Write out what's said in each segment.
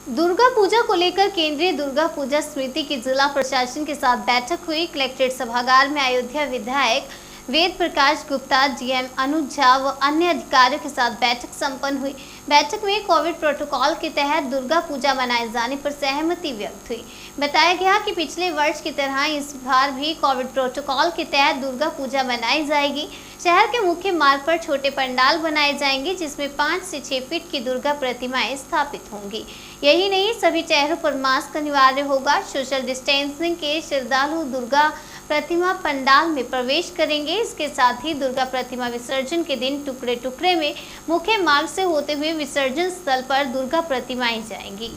दुर्गा पूजा को लेकर केंद्रीय दुर्गा पूजा समिति की जिला प्रशासन के साथ बैठक हुई। कलेक्ट्रेट सभागार में अयोध्या विधायक वेद प्रकाश गुप्ता, डीएम अनुज झा व अन्य अधिकारियों के साथ बैठक संपन्न हुई। बैठक में कोविड प्रोटोकॉल के तहत दुर्गा पूजा मनाए जाने पर सहमति व्यक्त हुई। बताया गया कि पिछले वर्ष की तरह इस बार भी कोविड प्रोटोकॉल के तहत दुर्गा पूजा मनाई जाएगी। शहर के मुख्य मार्ग पर छोटे पंडाल बनाए जाएंगे, जिसमें 5 से 6 फीट की दुर्गा प्रतिमाएं स्थापित होंगी। यही नहीं, सभी चेहरों पर मास्क अनिवार्य होगा। सोशल डिस्टेंसिंग के श्रद्धालु दुर्गा प्रतिमा पंडाल में प्रवेश करेंगे। इसके साथ ही दुर्गा प्रतिमा विसर्जन के दिन टुकड़े टुकड़े में मुख्य मार्ग से होते हुए विसर्जन स्थल पर दुर्गा प्रतिमाएं जाएंगी।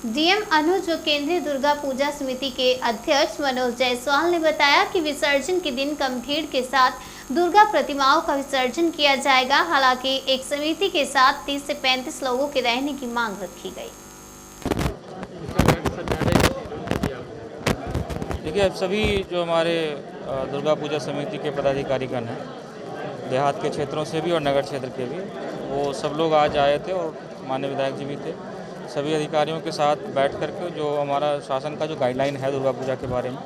डीएम अनुज व केंद्रीय दुर्गा पूजा समिति के अध्यक्ष मनोज जायसवाल ने बताया कि विसर्जन के दिन कम भीड़ के साथ दुर्गा प्रतिमाओं का विसर्जन किया जाएगा। हालांकि एक समिति के साथ 30 से 35 लोगों के रहने की मांग रखी गई। देखिए, अब सभी जो हमारे दुर्गा पूजा समिति के पदाधिकारीगण हैं, देहात के क्षेत्रों से भी और नगर क्षेत्र के भी, वो सब लोग आज आए थे और माननीय विधायक जी भी थे। सभी अधिकारियों के साथ बैठ करके जो हमारा शासन का जो गाइडलाइन है दुर्गा पूजा के बारे में,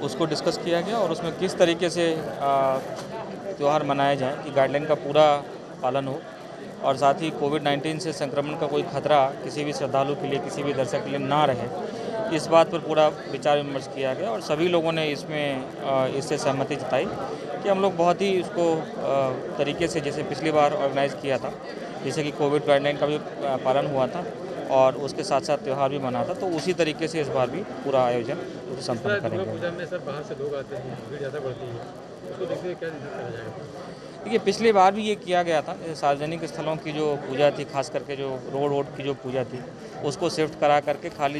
उसको डिस्कस किया गया और उसमें किस तरीके से त्यौहार मनाए जाएं कि गाइडलाइन का पूरा पालन हो और साथ ही कोविड-19 से संक्रमण का कोई खतरा किसी भी श्रद्धालु के लिए, किसी भी दर्शक के लिए ना रहे, इस बात पर पूरा विचार विमर्श किया गया। और सभी लोगों ने इससे सहमति जताई कि हम लोग बहुत ही उसको तरीके से, जैसे पिछली बार ऑर्गेनाइज़ किया था, जैसे कि कोविड गाइडलाइन का भी पालन हुआ था और उसके साथ साथ त्यौहार भी मना था, तो उसी तरीके से इस बार भी पूरा आयोजन संपन्न करेंगे। पूजा में सर बाहर से लोग आते हैं, भीड़ ज़्यादा बढ़ती है, उसको देखते हुए क्या करा जाएगा? देखिए, पिछली बार भी ये किया गया था। सार्वजनिक स्थलों की जो पूजा थी, खास करके जो रोड की जो पूजा थी, उसको शिफ्ट करा करके खाली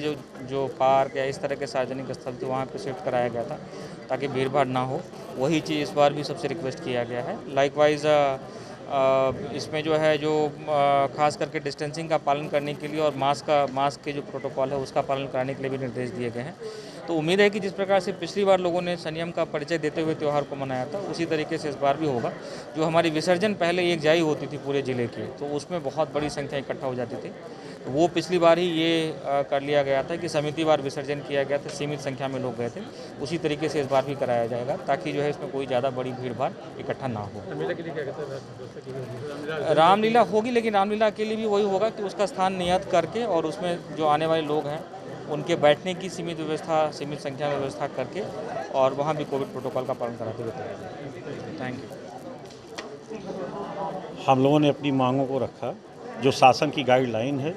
जो पार्क या इस तरह के सार्वजनिक स्थल थे वहाँ पे शिफ्ट कराया गया था ताकि भीड़ भाड़ ना हो। वही चीज़ इस बार भी सबसे रिक्वेस्ट किया गया है। लाइकवाइज इसमें जो है खास करके डिस्टेंसिंग का पालन करने के लिए और मास्क के जो प्रोटोकॉल है उसका पालन कराने के लिए भी निर्देश दिए गए हैं। तो उम्मीद है कि जिस प्रकार से पिछली बार लोगों ने संयम का परिचय देते हुए त्यौहार को मनाया था, उसी तरीके से इस बार भी होगा। जो हमारी विसर्जन पहले एक जाई होती थी पूरे ज़िले की, तो उसमें बहुत बड़ी संख्या इकट्ठा हो जाती थी, तो वो पिछली बार ही ये कर लिया गया था कि समितिवार विसर्जन किया गया था, सीमित संख्या में लोग गए थे। उसी तरीके से इस बार भी कराया जाएगा ताकि जो है इसमें कोई ज़्यादा बड़ी भीड़ भाड़ इकट्ठा ना हो। रामलीला होगी, लेकिन रामलीला के लिए भी वही होगा कि उसका स्थान नियत करके और उसमें जो आने वाले लोग हैं उनके बैठने की सीमित संख्या में व्यवस्था करके और वहाँ भी कोविड प्रोटोकॉल का पालन कराते हुए कराया। Thank you. हम लोगों ने अपनी मांगों को रखा, जो शासन की गाइडलाइन है,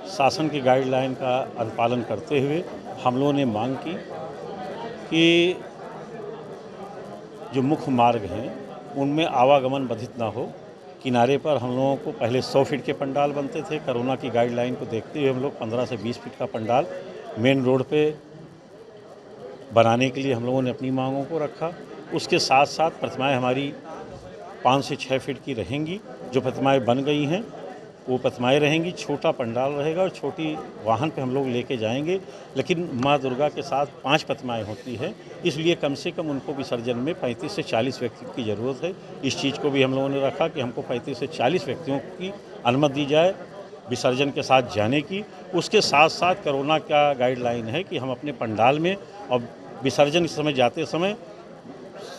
शासन की गाइडलाइन का अनुपालन करते हुए हम लोगों ने मांग की कि जो मुख्य मार्ग हैं उनमें आवागमन बाधित ना हो। किनारे पर हम लोगों को पहले 100 फीट के पंडाल बनते थे। कोरोना की गाइडलाइन को देखते हुए हम लोग 15 से 20 फीट का पंडाल मेन रोड पे बनाने के लिए हम लोगों ने अपनी मांगों को रखा। उसके साथ साथ प्रतिमाएं हमारी 5 से 6 फीट की रहेंगी। जो प्रतिमाएं बन गई हैं वो प्रतिमाएं रहेंगी, छोटा पंडाल रहेगा और छोटी वाहन पे हम लोग लेके जाएंगे। लेकिन माँ दुर्गा के साथ 5 प्रतिमाएं होती हैं, इसलिए कम से कम उनको विसर्जन में 35 से 40 व्यक्तियों की ज़रूरत है। इस चीज़ को भी हम लोगों ने रखा कि हमको 35 से 40 व्यक्तियों की अनुमति दी जाए विसर्जन के साथ जाने की। उसके साथ साथ कोरोना का गाइडलाइन है कि हम अपने पंडाल में और विसर्जन के समय जाते समय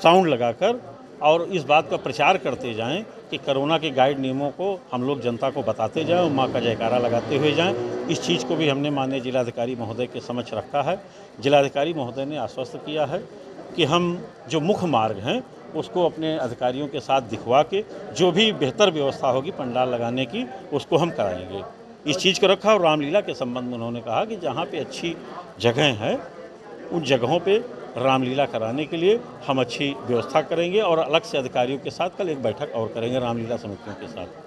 साउंड लगाकर और इस बात का प्रचार करते जाएं कि कोरोना के गाइड नियमों को हम लोग जनता को बताते जाएं और माँ का जयकारा लगाते हुए जाएं। इस चीज़ को भी हमने माननीय जिलाधिकारी महोदय के समक्ष रखा है। जिलाधिकारी महोदय ने आश्वस्त किया है कि हम जो मुख्य मार्ग हैं उसको अपने अधिकारियों के साथ दिखवा के जो भी बेहतर व्यवस्था होगी पंडाल लगाने की उसको हम कराएंगे। इस चीज़ को रखा। और रामलीला के संबंध में उन्होंने कहा कि जहाँ पे अच्छी जगह हैं उन जगहों पे रामलीला कराने के लिए हम अच्छी व्यवस्था करेंगे और अलग से अधिकारियों के साथ कल एक बैठक और करेंगे रामलीला समितियों के साथ।